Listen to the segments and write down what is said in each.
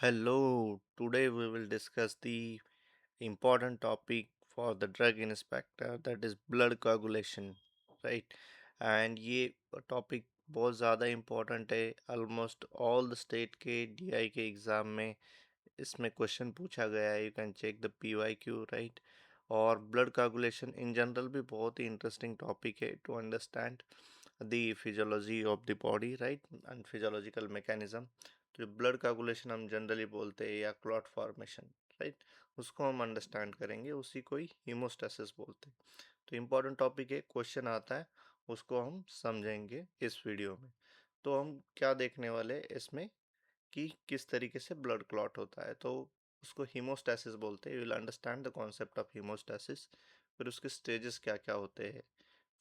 Hello, today we will discuss the important topic for the drug inspector that is blood coagulation, right? And ये topic बहुत ज़्यादा important है almost all the state के DI के exam में इसमें question पूछा गया है। You can check the PYQ, right? और ब्लड कोagulation इन जनरल भी बहुत ही इंटरेस्टिंग टॉपिक है to understand the physiology of the body, right? And physiological mechanism. तो जो ब्लड कोagulation हम जनरली बोलते हैं या क्लॉट फॉर्मेशन, राइट, उसको हम अंडरस्टैंड करेंगे, उसी को ही हीमोस्टेसिस बोलते हैं। तो इम्पोर्टेंट टॉपिक है, क्वेश्चन आता है, उसको हम समझेंगे इस वीडियो में। तो हम क्या देखने वाले हैं इसमें कि किस तरीके से ब्लड क्लॉट होता है। तो उसको हीमोस्टेसिस बोलते हैं। You will understand the concept of haemostasis. फिर उसके स्टेजेस क्या क्या होते हैं,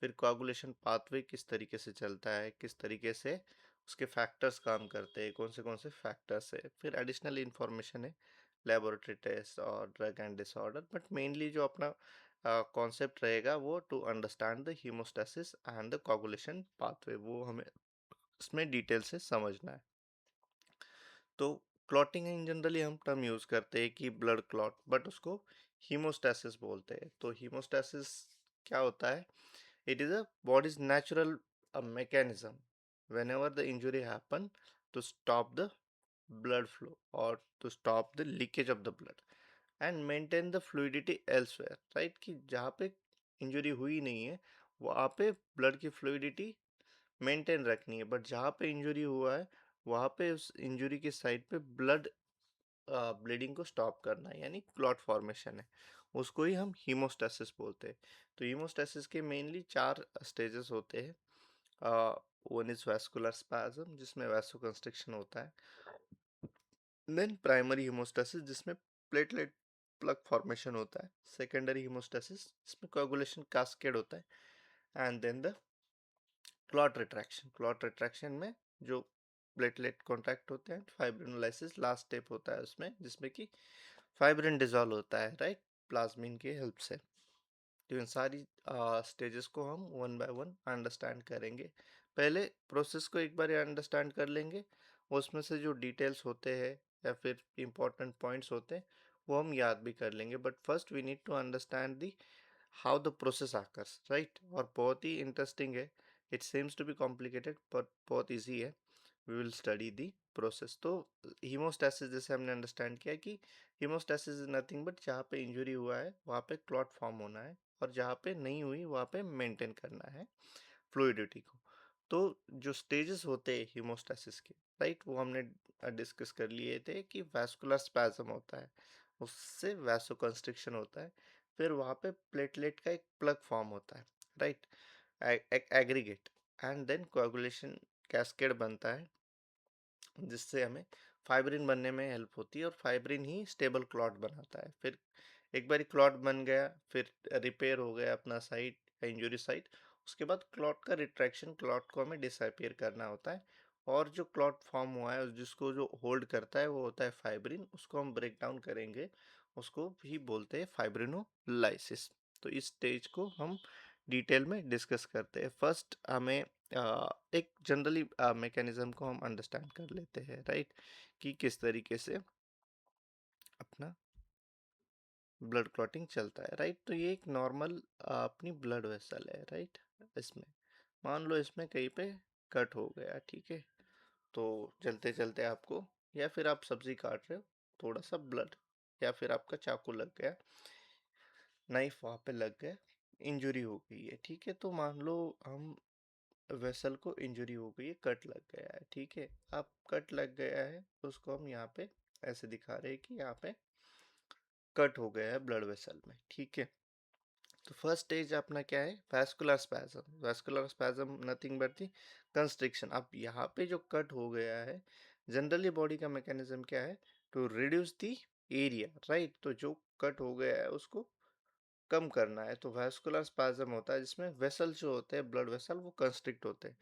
फिर कोagulation पाथवे किस तरीके से चलता है, किस तरीके से उसके फैक्टर्स काम करते हैं, कौन से फैक्टर्स है, फिर एडिशनल इंफॉर्मेशन है, लेबोरेटरी टेस्ट और drug and disorder. But mainly जो अपना कॉन्सेप्ट रहेगा वो to understand the haemostasis and the coagulation pathway, वो हमें इसमें डिटेल से समझना है। तो क्लॉटिंग इन जनरली हम टर्म यूज करते हैं कि ब्लड क्लॉट, बट उसको हीमोस्टेसिस बोलते हैं। तो हीमोस्टेसिस क्या होता है? It is a body's natural mechanism whenever the injury happen to stop the blood flow or to stop the leakage of the blood and maintain the fluidity elsewhere, right? कि जहाँ पे injury हुई नहीं है वहाँ पे ब्लड की fluidity maintain रखनी है, बट जहाँ पे इंजरी हुआ है वहाँ पे उस इंजरी के साइड पे ब्लड ब्लीडिंग को स्टॉप करना है, यानी क्लॉट फॉर्मेशन है, उसको ही हम हीमोस्टेसिस बोलते हैं। तो हीमोस्टेसिस के मेनली चार स्टेजेस होते हैं। वन इज वैस्कुलर स्पैज्म जिसमें वैसोकंस्ट्रिक्शन होता है, देन प्राइमरी हीमोस्टेसिस जिसमें प्लेटलेट प्लग फॉर्मेशन होता है, सेकेंडरी हीमोस्टेसिस जिसमें कोagulation कास्केड होता है, and then the clot retraction में जो प्लेटलेट कॉन्ट्रैक्ट होते हैं, फाइब्रिनोलाइसिस लास्ट स्टेप होता है उसमें, जिसमें कि फाइब्रिन डिजॉल्व होता है, राइट, प्लाज्मिन के हेल्प से। तो इन सारी स्टेजेस को हम वन बाय वन अंडरस्टैंड करेंगे। पहले प्रोसेस को एक बार अंडरस्टैंड कर लेंगे, उसमें से जो डिटेल्स होते हैं या फिर इंपॉर्टेंट पॉइंट्स होते हैं वो हम याद भी कर लेंगे। But first we need to understand the how the process occurs, right? और बहुत ही इंटरेस्टिंग है, it seems to be complicated but बहुत ईजी है। We will study the process. तो हीमोस्टेसिस जैसे हमने अंडरस्टैंड किया कि हीमोस्टेसिस इज नथिंग बट जहाँ पे इंजरी हुआ है वहाँ पे क्लॉट फॉर्म होना है, और जहाँ पे नहीं हुई वहाँ पे मेंटेन करना है फ्लूइडिटी को। तो जो स्टेजेस होते हैं हीमोस्टेसिस के, राइट, वो हमने डिस्कस कर लिए थे कि वैस्कुलर स्पैज्म होता है, उससे वैसोकंस्ट्रिक्शन होता है, फिर वहाँ पे प्लेटलेट का एक प्लग फॉर्म होता है, राइट, एक एग्रीगेट, एंड देन कोagulation कैस्केड बनता है जिससे हमें फाइब्रिन बनने में हेल्प होती है, और फाइब्रिन ही स्टेबल क्लॉट बनाता है। फिर एक बार क्लॉट बन गया, फिर रिपेयर हो गया अपना साइट या इंजरी साइट, उसके बाद क्लॉट का रिट्रैक्शन, क्लॉट को हमें डिसअपियर करना होता है, और जो क्लॉट फॉर्म हुआ है जिसको जो होल्ड करता है वो होता है फाइब्रिन, उसको हम ब्रेक डाउन करेंगे, उसको भी बोलते हैं फाइब्रिनोलाइसिस। तो इस स्टेज को हम डिटेल में डिस्कस करते हैं। फर्स्ट हमें एक जनरली मैकेनिज्म को हम अंडरस्टैंड कर लेते हैं, राइट, कि किस तरीके से अपना ब्लड क्लॉटिंग चलता है, राइट। तो ये एक नॉर्मल अपनी ब्लड वेसल है, राइट। इसमें मान लो इसमें कहीं पे कट हो गया, ठीक है, तो चलते चलते आपको, या फिर आप सब्जी काट रहे हो, थोड़ा सा ब्लड, या फिर आपका चाकू लग गया, नाइफ वहाँ पे लग गया, इंजरी हो गई है, ठीक है। तो मान लो हम वेसल को इंजरी हो गई है, कट लग गया है, ठीक है। अब कट लग गया है तो उसको हम यहाँ पे ऐसे दिखा रहे हैं कि यहाँ पे कट हो गया है ब्लड वेसल में, ठीक है। तो फर्स्ट स्टेज अपना क्या है? Vascular spasm. Vascular spasm nothing but the constriction. अब यहाँ पे जो कट हो गया है, जनरली बॉडी का मैकेनिज्म क्या है? To reduce the area, right. तो जो कट हो गया है उसको कम करना है, तो वैस्कुलर स्पैज्म होता है जिसमें वेसल जो होते हैं, ब्लड वेसल, वो कंस्ट्रिक्ट होते हैं।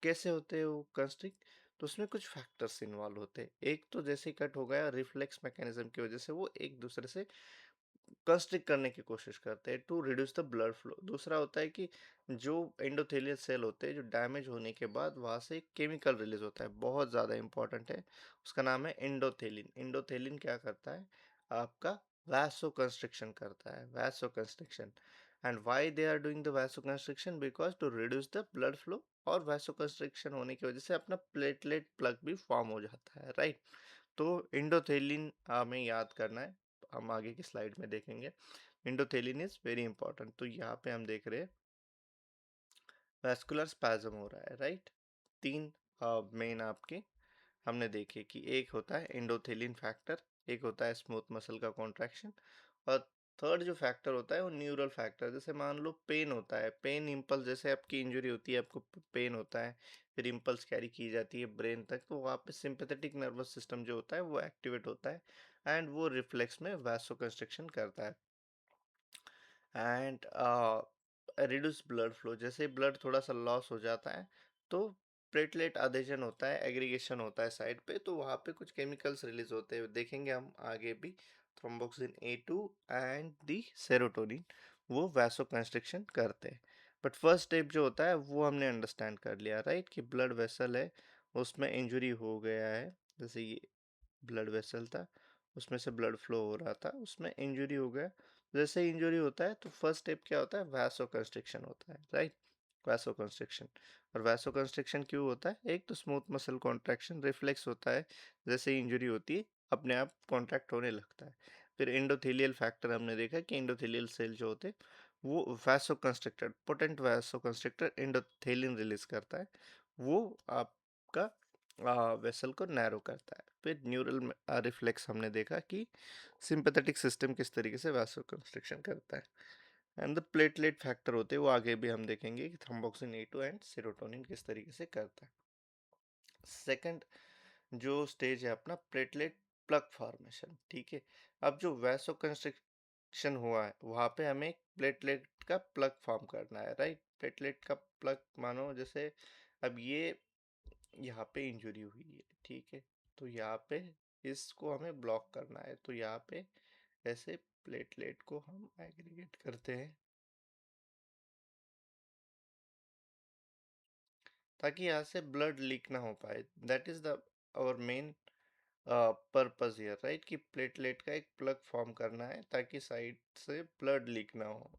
कैसे होते हैं वो कंस्ट्रिक्ट? तो उसमें कुछ फैक्टर्स इन्वॉल्व होते हैं। एक तो जैसे ही कट हो गया, रिफ्लेक्स मैकेनिज्म की वजह से वो एक दूसरे से कंस्ट्रिक्ट करने की कोशिश करते हैं to reduce the blood flow. दूसरा होता है कि जो एंडोथेलियल सेल होते हैं, जो डैमेज होने के बाद वहाँ से एक केमिकल रिलीज होता है, बहुत ज़्यादा इंपॉर्टेंट है, उसका नाम है एंडोथेलिन। एंडोथेलिन क्या करता है, आपका वैसो कंस्ट्रिक्शन करता है, vasoconstriction. And why they are doing the vasoconstriction, because to reduce the blood flow, और वैसो कंस्ट्रिक्शन होने की वजह से अपना प्लेटलेट प्लग भी फॉर्म हो जाता है, राइट। तो इंडोथेलिन हमें याद करना है, हम आगे की स्लाइड में देखेंगे। इंडोथेलिन इज वेरी इंपॉर्टेंट। तो यहाँ पे हम देख रहे हैं वैस्कुलर स्पैज्म हो रहा है, राइट। तीन मेन आपके हमने देखे कि एक होता है एंडोथेलिन फैक्टर, एक होता है स्मूथ मसल का कॉन्ट्रैक्शन, और थर्ड जो फैक्टर होता है वो न्यूरल फैक्टर। जैसे मान लो पेन होता है, पेन इम्पल्स, जैसे आपकी इंजरी होती है, आपको पेन होता है, फिर इम्पल्स कैरी की जाती है ब्रेन तक, तो वहाँ पे सिंपैथेटिक नर्वस सिस्टम जो होता है वो एक्टिवेट होता है, एंड वो रिफ्लेक्स में वैसो कंस्ट्रिक्शन करता है। एंड रिड्यूस ब्लड फ्लो, जैसे ब्लड थोड़ा सा लॉस हो जाता है तो प्लेटलेट अधेजन होता है, एग्रीगेशन होता है साइड पे, तो वहाँ पे कुछ केमिकल्स रिलीज होते हैं, देखेंगे हम आगे भी। Thromboxane A2 and the serotonin, वो वैसो कंस्ट्रिक्शन करते हैं। बट फर्स्ट स्टेप जो होता है वो हमने अंडरस्टैंड कर लिया, राइट, कि ब्लड वेसल है, उसमें इंजरी हो गया है, जैसे ये ब्लड वेसल था, उसमें से ब्लड फ्लो हो रहा था, उसमें इंजरी हो गया। जैसे इंजरी होता है तो फर्स्ट स्टेप क्या होता है, वैसो कंस्ट्रिक्शन होता है, राइट, वैसो कंस्ट्रिक्शन। और वैसो कंस्ट्रिक्शन क्यों होता है, एक तो स्मूथ मसल कॉन्ट्रैक्शन रिफ्लेक्स होता है, जैसे इंजरी होती है अपने आप कॉन्ट्रैक्ट होने लगता है। फिर एंडोथेलियल फैक्टर हमने देखा कि एंडोथेलियल सेल जो होते हैं वो vaso constrictor, potent vaso constrictor एंडोथेलिन release करता है, वो आपका वेसल को नैरो करता है। फिर न्यूरल रिफ्लेक्स हमने देखा कि सिंपैथेटिक सिस्टम किस तरीके से वैसो कंस्ट्रिक्शन करता है। एंड द प्लेटलेट फैक्टर होते हैं, वो आगे भी हम देखेंगे कि थ्रोम्बोक्सिन A2 एंड सेरोटोनिन किस तरीके से करता है। सेकंड जो स्टेज है अपना, प्लेटलेट प्लग फॉर्मेशन, ठीक है। अब जो वैसो कंस्ट्रिक्शन हुआ है वहाँ पे हमें प्लेटलेट का प्लग फॉर्म करना है, राइट। प्लेटलेट का प्लग, मानो जैसे अब ये यहाँ पे इंजरी हुई है, ठीक है, तो यहाँ पे इसको हमें ब्लॉक करना है, तो यहाँ पे ऐसे प्लेटलेट को हम एग्रीगेट करते हैं ताकि यहाँ से ब्लड लीक ना हो पाए। That is the our main purpose here, right, कि प्लेटलेट का एक प्लग फॉर्म करना है ताकि साइड से ब्लड लीक ना हो,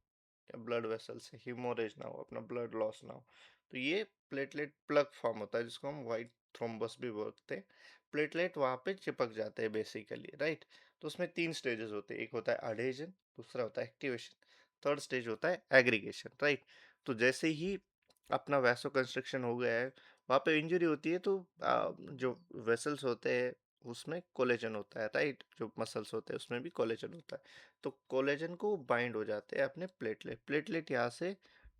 या ब्लड वेसल से हिमोरेज ना हो, अपना ब्लड लॉस ना हो। तो ये प्लेटलेट प्लग फॉर्म होता है जिसको हम वाइट थ्रोम्बस भी बोलते हैं। प्लेटलेट वहाँ पे चिपक जाते हैं बेसिकली, राइट। तो उसमें तीन स्टेजेस होते हैं, एक होता है अडेजन, दूसरा होता है एक्टिवेशन, थर्ड स्टेज होता है एग्रीगेशन, राइट। तो जैसे ही अपना वैसो कंस्ट्रक्शन हो गया है, वहाँ पे इंजरी होती है, तो जो वेसल्स होते हैं उसमें कोलेजन होता है, राइट, जो मसल्स होते हैं उसमें भी कोलेजन होता है। तो कोलेजन को बाइंड हो जाते हैं अपने प्लेटलेट, प्लेटलेट यहाँ से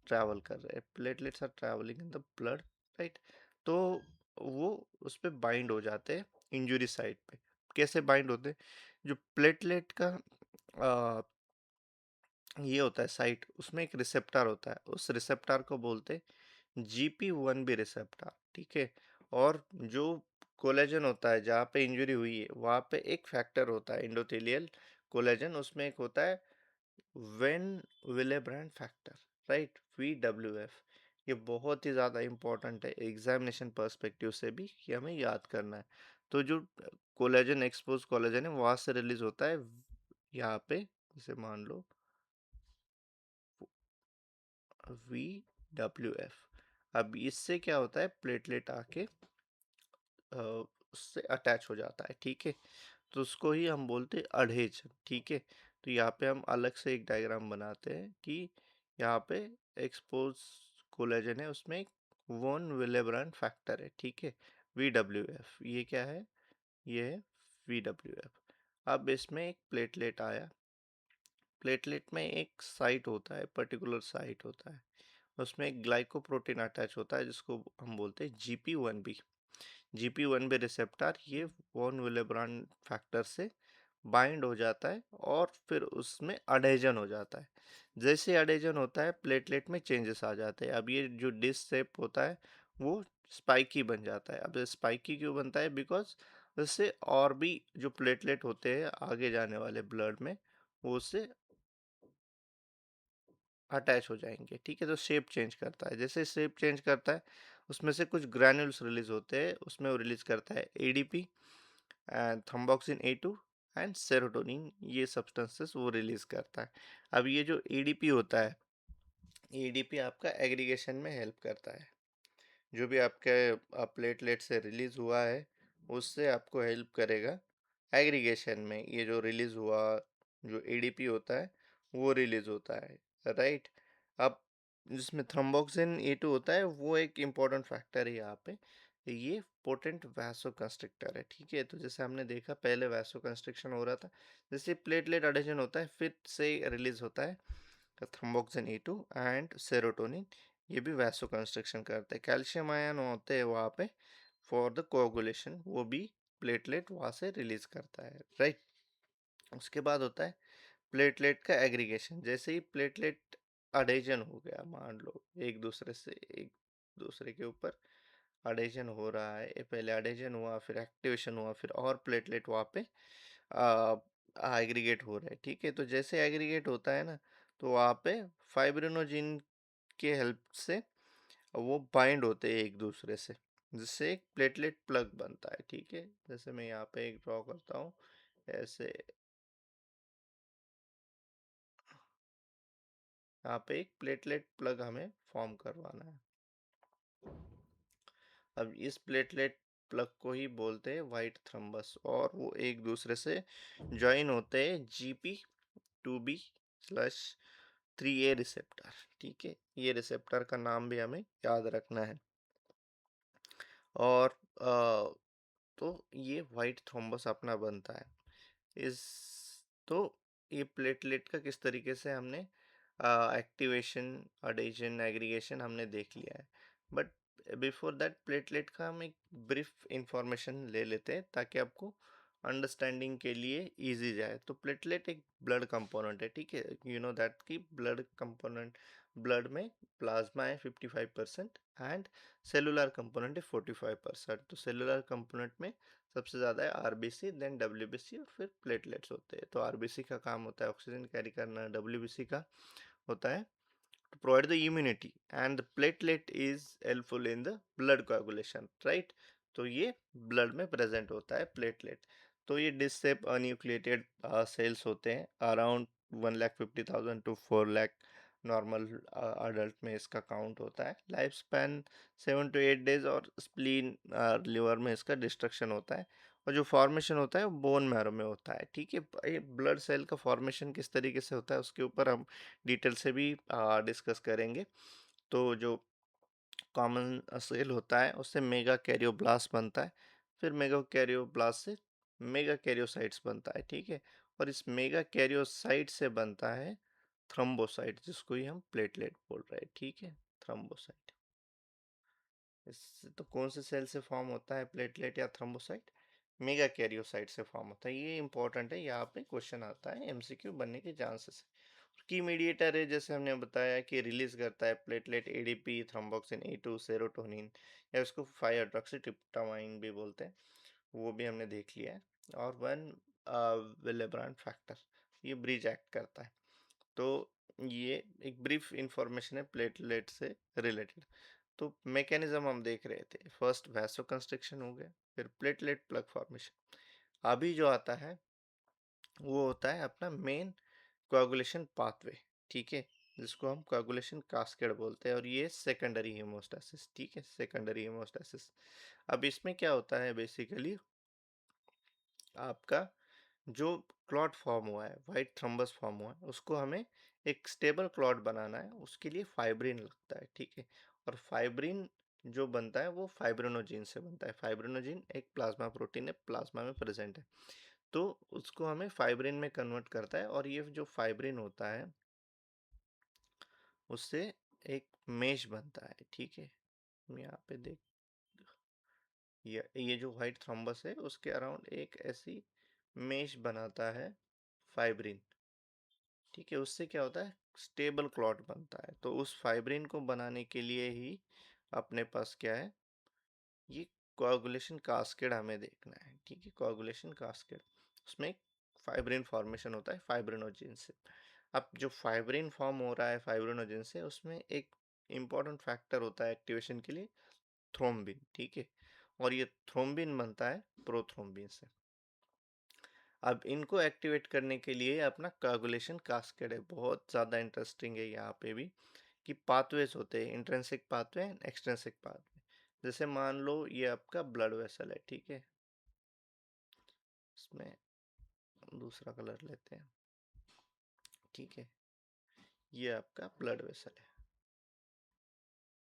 ट्रैवल कर रहे हैं, platelets are travelling in the blood, right. तो वो उस पर बाइंड हो जाते हैं इंजरी साइट पे। कैसे बाइंड होते हैं, जो प्लेटलेट का ये होता है साइट, उसमें एक रिसेप्टर होता है, उस रिसेप्टर को बोलते हैं GP1B रिसेप्टर, ठीक है। और जो कोलेजन होता है जहाँ पे इंजरी हुई है वहाँ पे एक फैक्टर होता है एंडोथेलियल कोलेजन, उसमें एक होता है वेन विलेब्रेंड फैक्टर, राइट, VWF। ये बहुत ही ज़्यादा इंपॉर्टेंट है एग्जामिनेशन पर्सपेक्टिव से भी, कि हमें याद करना है। तो जो कोलेजन, एक्सपोज कोलेजन है, वहाँ से रिलीज होता है यहाँ पे, जैसे मान लो VWF। अब इससे क्या होता है, प्लेटलेट आके उससे अटैच हो जाता है, ठीक है। तो उसको ही हम बोलते हैं अडहेजन, ठीक है। तो यहाँ पे हम अलग से एक डायग्राम बनाते हैं कि यहाँ पे एक्सपोज कोलेजन है, उसमें एक वॉन विलेब्रेंड फैक्टर है, ठीक है, VWF। ये क्या है, ये है VWF। अब इसमें एक प्लेटलेट आया, प्लेटलेट में एक साइट होता है, पर्टिकुलर साइट होता है, उसमें एक ग्लाइकोप्रोटीन अटैच होता है जिसको हम बोलते हैं GP1B। GP1B रिसेप्टर ये वॉन विलेब्रांड फैक्टर से बाइंड हो जाता है और फिर उसमें अडेजन हो जाता है। जैसे अडेजन होता है प्लेटलेट में चेंजेस आ जाते हैं। अब ये जो डिस्क शेप होता है वो स्पाइकी बन जाता है। अब स्पाइकी क्यों बनता है, बिकॉज इससे और भी जो प्लेटलेट होते हैं आगे जाने वाले ब्लड में, वो उससे अटैच हो जाएंगे, ठीक है। तो शेप चेंज करता है, जैसे शेप चेंज करता है उसमें से कुछ ग्रैन्यूल्स रिलीज होते हैं, उसमें वो रिलीज करता है ADP and thromboxane A2 and serotonin, ये सब्सटेंसेस वो रिलीज करता है। अब ये जो एडीपी होता है, एडीपी आपका एग्रीगेशन में हेल्प करता है। जो भी आपके प्लेटलेट से रिलीज हुआ है उससे आपको हेल्प करेगा एग्रीगेशन में। ये जो रिलीज हुआ, जो एडीपी होता है वो रिलीज होता है, राइट। अब जिसमें थ्रोम्बोक्सिन ए2 होता है वो एक इम्पोर्टेंट फैक्टर है यहाँ पे, ये पोटेंट वैसो कंस्ट्रिक्टर है, ठीक है। तो जैसे हमने देखा पहले वैसो कंस्ट्रिक्शन हो रहा था, जैसे प्लेटलेट अडेशन होता है फिर से रिलीज होता है थ्रोम्बोक्सिन ए2 एंड सेरोटोनिन, ये भी वैसो कंस्ट्रक्शन करते हैं। कैल्शियम आयन होते हैं वहाँ पे फॉर द कोगुलेशन, वो भी प्लेटलेट वहाँ से रिलीज करता है, राइट। उसके बाद होता है प्लेटलेट का एग्रीगेशन। जैसे ही प्लेटलेट अडेजन हो गया, मान लो एक दूसरे से एक दूसरे के ऊपर अडेजन हो रहा है, ये पहले अडेजन हुआ फिर एक्टिवेशन हुआ फिर और प्लेटलेट वहाँ पे एग्रीगेट हो रहा है, ठीक है। तो जैसे एग्रीगेट होता है ना, तो वहाँ पे फाइब्रिनोजिन के हेल्प से वो बाइंड होते हैं एक दूसरे से, जिससे एक प्लेटलेट प्लग बनता है, ठीक है। जैसे मैं यहाँ पे एक ड्रॉ करता हूँ ऐसे, यहाँ पे एक प्लेटलेट प्लग हमें फॉर्म करवाना है। अब इस प्लेटलेट प्लग को ही बोलते हैं वाइट थ्रम्बस, और वो एक दूसरे से ज्वाइन होते हैं GP2B/3A रिसेप्टर, ठीक है। ये रिसेप्टर का नाम भी हमें याद रखना है। और तो ये वाइट थ्रोम्बस अपना बनता है इस, तो ये प्लेटलेट का किस तरीके से हमने एक्टिवेशन, अडेशन, एग्रीगेशन हमने देख लिया है। बट बिफोर दैट प्लेटलेट का हम एक ब्रीफ इंफॉर्मेशन ले लेते हैं ताकि आपको अंडरस्टैंडिंग के लिए इजी जाए। तो प्लेटलेट एक ब्लड कंपोनेंट है, ठीक है। यू नो दैट कि ब्लड कंपोनेंट, ब्लड में प्लाज्मा है 55% एंड सेलुलर कंपोनेंट है 45%। तो सेलुलर कंपोनेंट में सबसे ज़्यादा है आरबीसी, देन डब्ल्यूबीसी और फिर प्लेटलेट्स होते हैं। तो आरबीसी का काम होता है ऑक्सीजन कैरी करना, डब्ल्यूबीसी का होता है to provide the immunity and the platelet is helpful in the blood coagulation, right। तो ये ब्लड में प्रेजेंट होता है प्लेटलेट। तो ये डिश शेप अन्यूक्लिएटेड सेल्स होते हैं, around 1,50,000 to 4 lakh normal adult में इसका काउंट होता है। लाइफ स्पैन 7 to 8 डेज, और स्प्लीन लिवर में इसका डिस्ट्रक्शन होता है। और जो फॉर्मेशन होता है वो बोन मैरो में होता है, ठीक है। ये ब्लड सेल का फॉर्मेशन किस तरीके से होता है उसके ऊपर हम डिटेल से भी डिस्कस करेंगे। तो जो कॉमन सेल होता है उससे मेगा कैरियोब्लास्ट बनता है, फिर मेगा कैरियोब्लास्ट से मेगा कैरियोसाइट्स बनता है, ठीक है। और इस मेगा कैरियोसाइट से बनता है थ्रोम्बोसाइट, जिसको ही हम प्लेटलेट बोल रहे हैं, ठीक है। थ्रोम्बोसाइट, इससे तो कौन से सेल से फॉर्म होता है प्लेटलेट या थ्रोम्बोसाइट? मेगा कैरियोसाइट से फॉर्म होता है। ये इंपॉर्टेंट है, यहाँ पे क्वेश्चन आता है, एमसीक्यू बनने के चांसेस है। की मीडिएटर है, जैसे हमने बताया कि रिलीज करता है platelet ADP, thromboxane A2, serotonin, या उसको 5 हाइड्रोक्सी भी बोलते हैं, वो भी हमने देख लिया है। और वन विलेब्रांड फैक्टर, ये ब्रिज एक्ट करता है। तो ये एक ब्रीफ इंफॉर्मेशन है प्लेटलेट से रिलेटेड। तो मैकेनिज्म हम देख रहे थे, फर्स्ट वैसो कंस्ट्रक्शन हो गया, फिर प्लेटलेट प्लग फॉर्मेशन। अभी जो आता है वो होता है अपना मेन कोagulation पाथवे, ठीक है, जिसको हम कोagulation कास्केड बोलते हैं, और ये सेकेंडरी हेमोस्टेसिस, ठीक है, सेकेंडरी हेमोस्टेसिस। अब इसमें क्या होता है बेसिकली, आपका जो क्लॉट फॉर्म हुआ है, वाइट थ्रम्बस फॉर्म हुआ है, उसको हमें एक स्टेबल क्लॉट बनाना है, उसके लिए फाइब्रिन लगता है, ठीक है। और फाइब्रिन जो बनता है वो फाइब्रिनोजिन से बनता है। फाइब्रिनोजिन एक प्लाज्मा प्रोटीन है, प्लाज्मा में प्रेजेंट है, तो उसको हमें फाइब्रिन में कन्वर्ट करता है। और ये जो फाइब्रिन होता है उससे एक मेश बनता है, ठीक है। हम यहाँ पे देख, ये जो व्हाइट थ्रोम्बस है उसके अराउंड एक ऐसी मेश बनाता है फाइब्रिन, ठीक है। उससे क्या होता है, स्टेबल क्लॉट बनता है। तो उस फाइब्रिन को बनाने के लिए ही अपने पास क्या है, ये कोagulation कास्केड हमें देखना है, ठीक है। कोagulation कास्केड, उसमें एक फाइब्रिन फॉर्मेशन होता है फाइब्रिनोजिन से। अब जो फाइब्रिन फॉर्म हो रहा है फाइब्रिनोजन से, उसमें एक इम्पॉर्टेंट फैक्टर होता है एक्टिवेशन के लिए, थ्रोम्बिन, ठीक है। और ये थ्रोम्बिन बनता है प्रोथ्रोम्बिन से। अब इनको एक्टिवेट करने के लिए अपना कोagulation कास्केड है, बहुत ज़्यादा इंटरेस्टिंग है यहाँ पे भी, कि पाथवेज होते हैं, intrinsic pathway and extrinsic pathway. जैसे मान लो ये आपका ब्लड वेसल है, ठीक है, इसमें दूसरा कलर लेते हैं, ठीक है, ये आपका ब्लड वेसल है।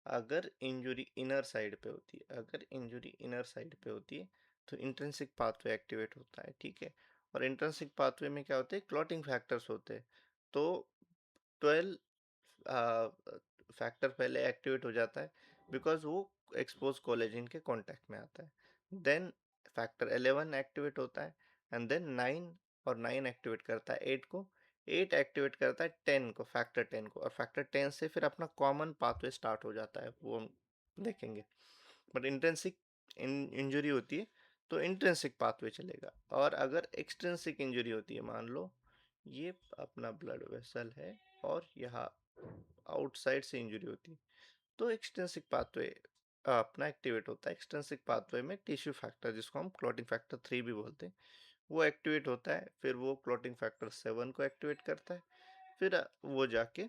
अगर इंजुरी इनर साइड पे होती है, अगर इंजुरी इनर साइड पे होती है, तो इंट्रिंसिक पाथवे एक्टिवेट होता है, ठीक है। और इंट्रिंसिक पाथवे में क्या होते हैं, क्लॉटिंग फैक्टर्स होते हैं। तो 12 फैक्टर पहले एक्टिवेट हो जाता है, बिकॉज वो एक्सपोज कोलेजन के कांटेक्ट में आता है। देन फैक्टर 11 एक्टिवेट होता है, एंड देन 9, और 9 एक्टिवेट करता है 8 को, 8 एक्टिवेट करता है 10 को, फैक्टर 10 को, और फैक्टर 10 से फिर अपना कॉमन पाथवे स्टार्ट हो जाता है, वो हम देखेंगे। बट इंट्रिंसिक इंजरी होती है तो इंट्रिंसिक पाथवे चलेगा। और अगर एक्सट्रिंसिक इंजरी होती है, मान लो ये अपना ब्लड वेसल है और यहाँ आउटसाइड से इंजरी होती है, तो एक्सट्रिंसिक पाथवे अपना एक्टिवेट होता है। एक्सट्रिंसिक पाथवे में टिश्यू फैक्टर, जिसको हम क्लॉटिंग फैक्टर 3 भी बोलते हैं, वो एक्टिवेट होता है। फिर वो क्लॉटिंग फैक्टर 7 को एक्टिवेट करता है, फिर वो जाके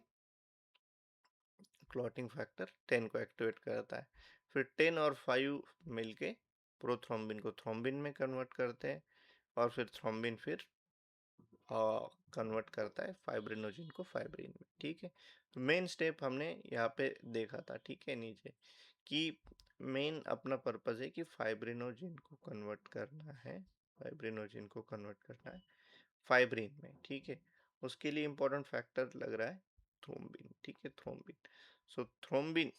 क्लॉटिंग फैक्टर 10 को एक्टिवेट करता है। फिर 10 और 5 मिलके प्रोथ्रोम्बिन को थ्रोम्बिन में कन्वर्ट करते हैं, और फिर थ्रोम्बिन फिर कन्वर्ट करता है फाइब्रिनोजिन को फाइब्रिन में, ठीक है। तो मेन स्टेप हमने यहाँ पे देखा था, ठीक है, नीचे, कि मेन अपना पर्पस है कि फाइब्रिनोजिन को कन्वर्ट करना है, फाइब्रिनोजिन को कन्वर्ट करना है फाइब्रिन में, ठीक है। उसके लिए इंपॉर्टेंट फैक्टर लग रहा है थ्रोम्बिन, ठीक है, thrombin. So thrombin,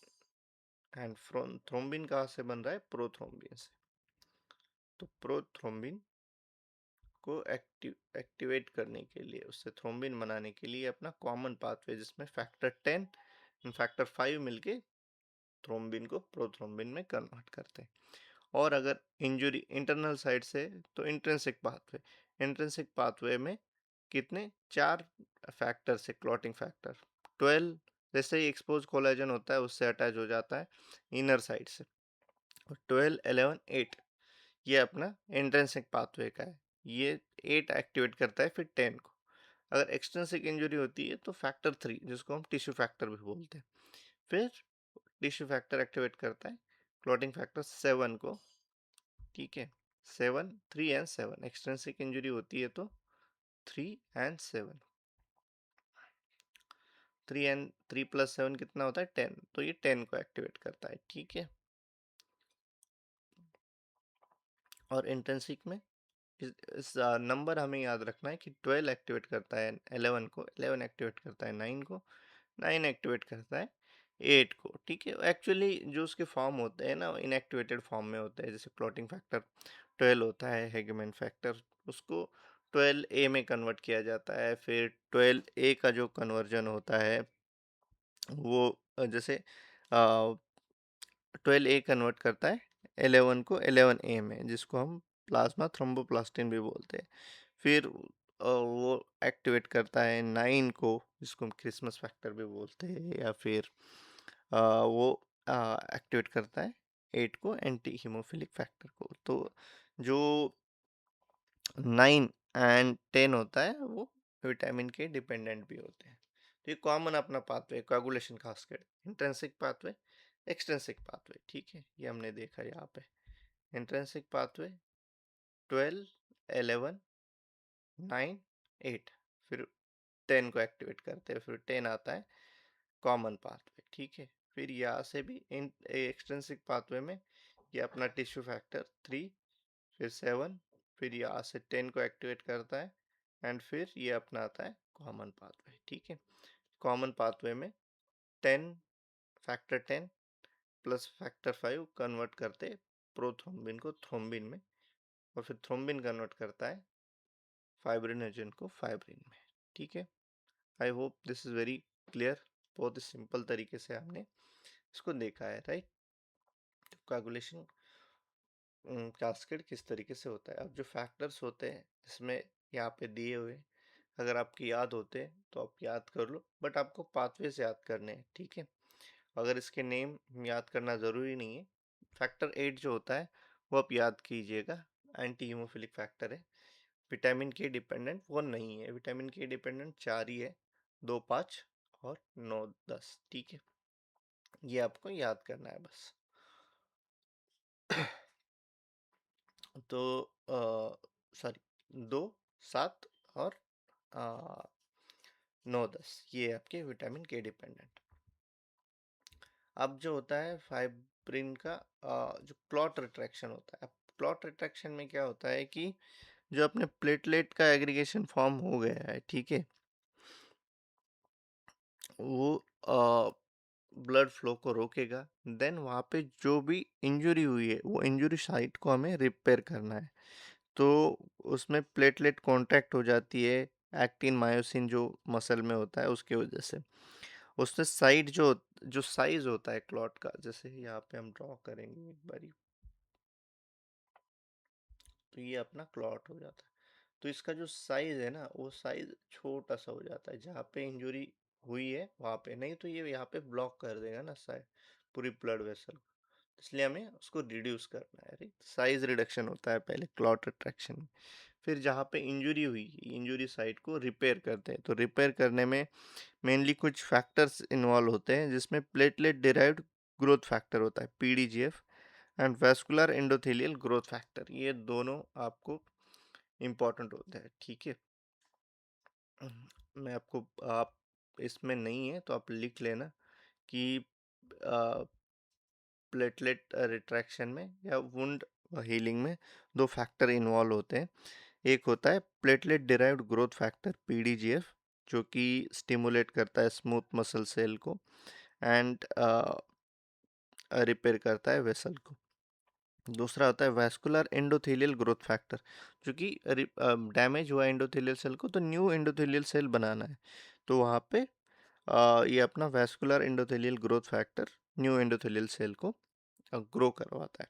and thrombin कहाँ से बन रहा है, प्रोथ्रोम्बिन से। तो प्रोथ्रोम्बिन को एक्टिवेट करने के लिए, उससे थ्रोम्बिन बनाने के लिए अपना कॉमन पाथवे, जिसमें फैक्टर 10 एंड फैक्टर 5 मिलके थ्रोम्बिन को प्रोथ्रोम्बिन में कन्वर्ट करते हैं। और अगर इंजुरी इंटरनल साइड से, तो इंट्रिंसिक पाथवे, इंट्रिंसिक पाथवे में कितने, 4 फैक्टर से, क्लॉटिंग फैक्टर 12, जैसे ही एक्सपोज कोलेजन होता है उससे अटैच हो जाता है इनर साइड से, 12 11 8, ये अपना इंट्रिंसिक पाथवे का है। ये 8 एक्टिवेट करता है फिर 10 को। अगर एक्सट्रिंसिक इंजरी होती है तो फैक्टर 3, जिसको हम टिश्यू फैक्टर भी बोलते हैं, फिर टिश्यू फैक्टर एक्टिवेट करता है क्लॉटिंग फैक्टर 7 को, ठीक है। 7, 3 एंड 7, एक्सट्रिंसिक इंजरी होती है तो 3 एंड 7, 3 एंड 3 प्लस 7 कितना होता है, 10, तो ये 10 को एक्टिवेट करता है, ठीक है। और इंट्रिंसिक में इस नंबर हमें याद रखना है कि 12 एक्टिवेट करता है 11 को, 11 एक्टिवेट करता है 9 को, 9 एक्टिवेट करता है 8 को, ठीक है। एक्चुअली जो उसके फॉर्म होते हैं ना, इनएक्टिवेटेड फॉर्म में होते हैं। जैसे क्लॉटिंग फैक्टर 12 होता है, हेगमेंट फैक्टर, उसको 12A में कन्वर्ट किया जाता है। फिर 12A का जो कन्वर्जन होता है वो जैसे 12A कन्वर्ट करता है 11 को 11A में, जिसको हम प्लाज्मा थ्रोम्बोप्लास्टिन भी बोलते हैं। फिर वो एक्टिवेट करता है 9 को, जिसको हम क्रिसमस फैक्टर भी बोलते हैं, या फिर वो एक्टिवेट करता है 8 को, एंटी हीमोफिलिक फैक्टर को। तो जो 9 एंड 10 होता है वो विटामिन के डिपेंडेंट भी होते हैं। तो ये कॉमन अपना pathway, coagulation cascade, intrinsic pathway, extrinsic pathway, ठीक है, ये हमने देखा यहाँ पे। इंट्रिंसिक पाथवे 12 11 9 8, फिर 10 को एक्टिवेट करते हैं, फिर 10 आता है कॉमन पाथवे, ठीक है। फिर यहाँ से भी इन एक्सट्रिंसिक पाथवे में ये अपना टिश्यू फैक्टर 3, फिर 7, फिर यहाँ से 10 को एक्टिवेट करता है, एंड फिर ये अपना आता है कॉमन पाथवे, ठीक है। कॉमन पाथवे में 10, फैक्टर 10 प्लस फैक्टर 5 कन्वर्ट करते प्रोथ्रोम्बिन को थ्रोम्बिन में, और फिर थ्रोम्बिन कन्वर्ट करता है फाइब्रिनोजन को फाइब्रिन में, ठीक है। I hope this is very clear. बहुत ही सिंपल तरीके से हमने इसको देखा है, राइट। तो कोagulation कास्केड किस तरीके से होता है। अब जो फैक्टर्स होते हैं इसमें यहाँ पे दिए हुए, अगर आपकी याद होते हैं तो आप याद कर लो, बट आपको पाथवे से याद करने हैं, ठीक है। अगर इसके नेम याद करना ज़रूरी नहीं है। फैक्टर 8 जो होता है वो आप याद कीजिएगा, एंटी हीमोफिलिक फैक्टर है। विटामिन के डिपेंडेंट वो नहीं है, विटामिन के डिपेंडेंट 4 ही है, 2, 5 और 9, 10, ठीक है। ये आपको याद करना है बस। तो सॉरी, 2, 7 और 9, 10 ये आपके विटामिन के डिपेंडेंट। अब जो होता है फाइब्रिन का जो क्लॉट रिट्रैक्शन होता है। अब क्लॉट रिट्रैक्शन में क्या होता है कि जो अपने प्लेटलेट का एग्रीगेशन फॉर्म हो गया है, ठीक है, वो ब्लड फ्लो को रोकेगा। देन वहाँ पे जो भी इंजरी हुई है वो इंजरी साइट को हमें रिपेयर करना है। तो उसमें प्लेटलेट कॉन्ट्रैक्ट हो जाती है, एक्टिन मायोसिन जो मसल में होता है उसके वजह से। उसमें साइड जो जो साइज होता है क्लॉट का, जैसे यहाँ पे हम ड्रॉ करेंगे एक बारी, तो ये अपना क्लॉट हो जाता है। तो इसका जो साइज है ना वो साइज छोटा सा हो जाता है, जहाँ पे इंजरी हुई है वहाँ पे नहीं, तो ये यहाँ पे ब्लॉक कर देगा ना साइड, पूरी ब्लड वेसल। इसलिए हमें उसको रिड्यूस करना है, राइट। साइज रिडक्शन होता है पहले क्लॉट रिट्रैक्शन में। फिर जहाँ पे इंजरी हुई, इंजरी साइट को रिपेयर करते हैं। तो रिपेयर करने में मेनली कुछ फैक्टर्स इन्वॉल्व होते हैं, जिसमें प्लेटलेट डिराइव्ड ग्रोथ फैक्टर होता है, PDGF, and vascular endothelial growth factor. ये दोनों आपको इम्पॉर्टेंट होते हैं, ठीक है। मैं आपको, आप इसमें नहीं है तो आप लिख लेना कि प्लेटलेट रिट्रैक्शन में या वुंड हीलिंग में दो फैक्टर इन्वॉल्व होते हैं। एक होता है प्लेटलेट डिराइव्ड ग्रोथ फैक्टर पीडीजीएफ, जो कि स्टिमुलेट करता है स्मूथ मसल सेल को एंड रिपेयर करता है वेसल को। दूसरा होता है वैस्कुलर एंडोथेलियल ग्रोथ फैक्टर, जो कि डैमेज हुआ एंडोथेलियल सेल को तो न्यू एंडोथेलियल सेल बनाना है। तो वहाँ पे ये अपना vascular endothelial growth factor new endothelial cell को ग्रो करवाता है।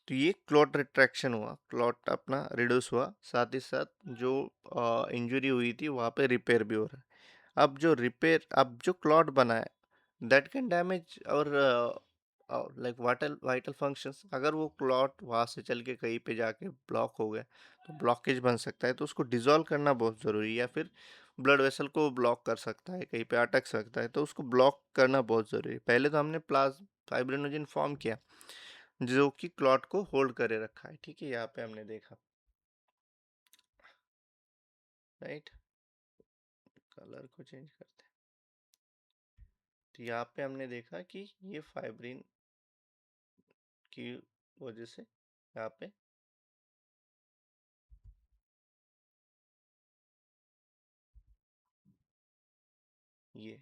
तो ये क्लॉट रिट्रैक्शन हुआ, क्लॉट अपना रिड्यूस हुआ, साथ ही साथ जो इंजरी हुई थी वहाँ पे रिपेयर भी हो रहा है। अब जो क्लॉट बना है दैट कैन डैमेज और लाइक वाइटल वाइटल फंक्शंस। अगर वो क्लॉट वहाँ से चल के कहीं पे जाके ब्लॉक हो गया तो ब्लॉकेज बन सकता है, तो उसको डिसॉल्व करना बहुत ज़रूरी है। या फिर ब्लड वेसल को ब्लॉक कर सकता है, कहीं पे अटक सकता है, तो उसको ब्लॉक करना बहुत ज़रूरी है। पहले तो हमने फाइब्रिनोजन फॉर्म किया जो कि क्लॉट को होल्ड करे रखा है, ठीक है, यहाँ पे हमने देखा, राइट। कलर को चेंज करते हैं। तो यहाँ पे हमने देखा कि ये फाइब्रिन की वजह से यहाँ पे ये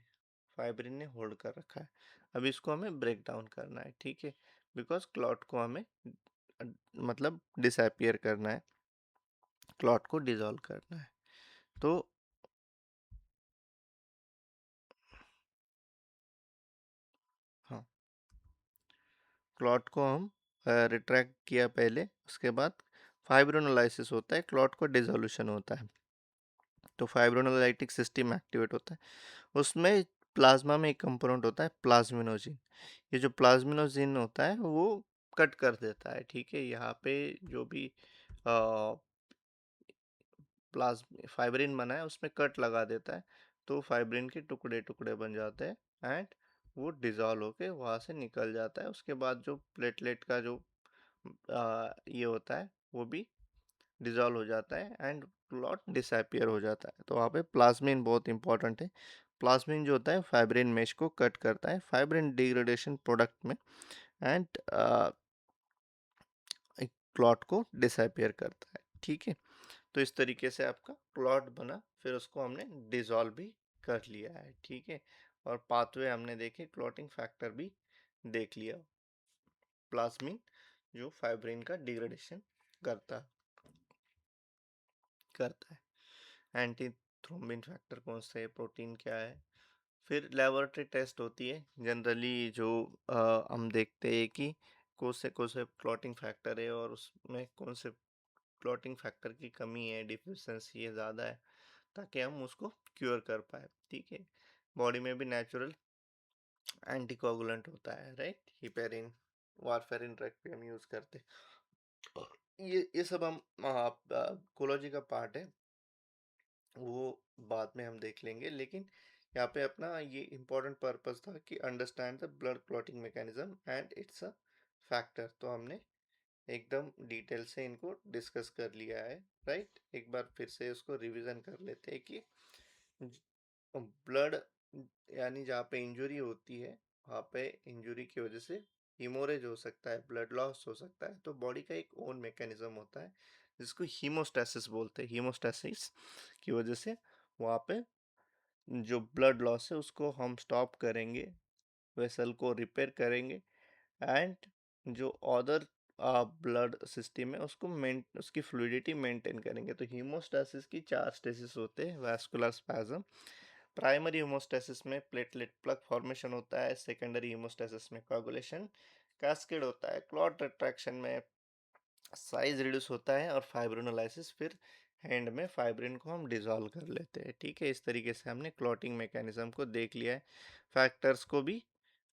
फाइब्रिन ने होल्ड कर रखा है। अब इसको हमें ब्रेक डाउन करना है, ठीक है, बिकॉज क्लॉट को हमें मतलब डिसअपियर करना है, क्लॉट को डिसॉल्व करना है। तो हाँ, क्लॉट को हम रिट्रैक्ट किया पहले, उसके बाद फाइब्रोनोलाइसिस होता है, क्लॉट को डिसोल्यूशन होता है। तो फाइब्रोनोलाइटिक सिस्टम एक्टिवेट होता है। उसमें प्लाज्मा में एक कंपोनेंट होता है प्लाज्मिनोजिन। ये जो प्लाज्मिनोजिन होता है वो कट कर देता है, ठीक है। यहाँ पे जो भी प्लाज फाइब्रिन बना है उसमें कट लगा देता है, तो फाइब्रिन के टुकड़े टुकड़े बन जाते हैं एंड वो डिज़ोल्व होके वहाँ से निकल जाता है। उसके बाद जो प्लेटलेट का जो ये होता है वो भी डिज़ोल्व हो जाता है एंड क्लॉट डिसअपियर हो जाता है। तो वहाँ पे प्लाज्मिन बहुत इंपॉर्टेंट है। प्लाज्मिन जो होता है फाइब्रिन मेश को कट करता है फाइब्रिन डिग्रेडेशन प्रोडक्ट में एंड क्लॉट को डिसअपियर करता है, ठीक है। तो इस तरीके से आपका क्लॉट बना, फिर उसको हमने डिसॉल्व भी कर लिया है, ठीक है। और पाथवे हमने देखे, क्लॉटिंग फैक्टर भी देख लिया, प्लाज्मिन जो फाइब्रिन का डिग्रेडेशन करता करता है। एंटी थ्रोम्बिन फैक्टर कौन से है, प्रोटीन क्या है। फिर लेबोरेटरी टेस्ट होती है जनरली, जो हम देखते हैं कि कौन से क्लॉटिंग फैक्टर है और उसमें कौन से क्लॉटिंग फैक्टर की कमी है, डिफिशिएंसी है, ज़्यादा है, ताकि हम उसको क्योर कर पाए। ठीक है, बॉडी में भी नेचुरल एंटीकोगुलेंट होता है, राइट, हिपेरिन, वारफेरिन ड्रग भी हम यूज़ करते हैं। ये सब हम कोलॉजी का पार्ट है, वो बाद में हम देख लेंगे। लेकिन यहाँ पे अपना ये इम्पोर्टेंट पर्पस था कि understand the blood clotting mechanism and it's a factor. तो हमने एकदम डिटेल से इनको डिस्कस कर लिया है, राइट। एक बार फिर से उसको रिवीजन कर लेते हैं कि ब्लड यानी जहाँ पे इंजरी होती है, वहाँ पे इंजरी की वजह से हीमोरेज हो सकता है, ब्लड लॉस हो सकता है। तो बॉडी का एक ओन मैकेनिज्म होता है जिसको हीमोस्टेसिस बोलते हैं। हीमोस्टेसिस की वजह से वहाँ पे जो ब्लड लॉस है उसको हम स्टॉप करेंगे, वेसल को रिपेयर करेंगे, एंड जो अदर ब्लड सिस्टम है उसको उसकी फ्लूइडिटी मेंटेन करेंगे। तो हीमोस्टेसिस की 4 स्टेसिस होते हैं। वैस्कुलर स्पैज्म, प्राइमरी हीमोस्टेसिस में प्लेटलेट प्लग फॉर्मेशन होता है, सेकेंडरी हीमोस्टेसिस में कोगुलेशन, कैस्केड होता है, क्लॉट रिट्रैक्शन में साइज रिड्यूस होता है, और फाइब्रिनोलाइसिस, फिर हैंड में फाइब्रिन को हम डिसॉल्व कर लेते हैं। ठीक है, इस तरीके से हमने क्लॉटिंग मैकेनिज्म को देख लिया है। फैक्टर्स को भी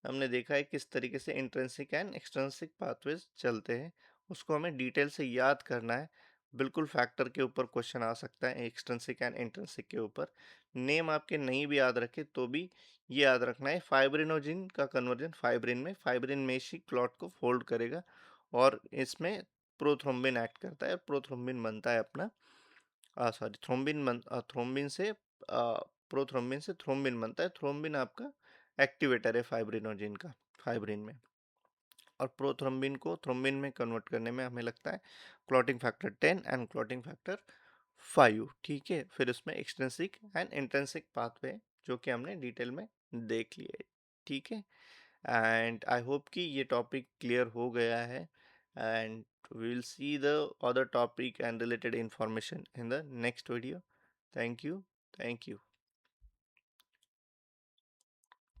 हमने देखा है किस तरीके से इंट्रिंसिक एंड एक्सट्रिंसिक पाथवेज चलते हैं, उसको हमें डिटेल से याद करना है। बिल्कुल फैक्टर के ऊपर क्वेश्चन आ सकता है, एक्सट्रिंसिक एंड इंट्रिंसिक के ऊपर। नेम आपके नहीं भी याद रखे तो भी ये याद रखना है, फाइब्रिनोजिन का कन्वर्जन फाइब्रिन में ही क्लॉट को फोल्ड करेगा, और इसमें प्रोथ्रोम्बिन एक्ट करता है। प्रोथ्रोम्बिन बनता है अपना सॉरी थ्रोम्बिन से प्रोथ्रोम्बिन से थ्रोम्बिन बनता है। थ्रोम्बिन आपका एक्टिवेटर है फाइब्रिनोजिन का, फाइब्रिन में। और प्रोथ्रोम्बिन को थ्रोम्बिन में कन्वर्ट करने में हमें लगता है clotting factor 10 and clotting factor 5। ठीक है, फिर उसमें एक्सट्रिंसिक एंड इंट्रिंसिक पाथवे जो कि हमने डिटेल में देख लिए। ठीक है, and I hope कि ये टॉपिक क्लियर हो गया है, and we'll see the other topic and related information in the next video. Thank you. Thank you.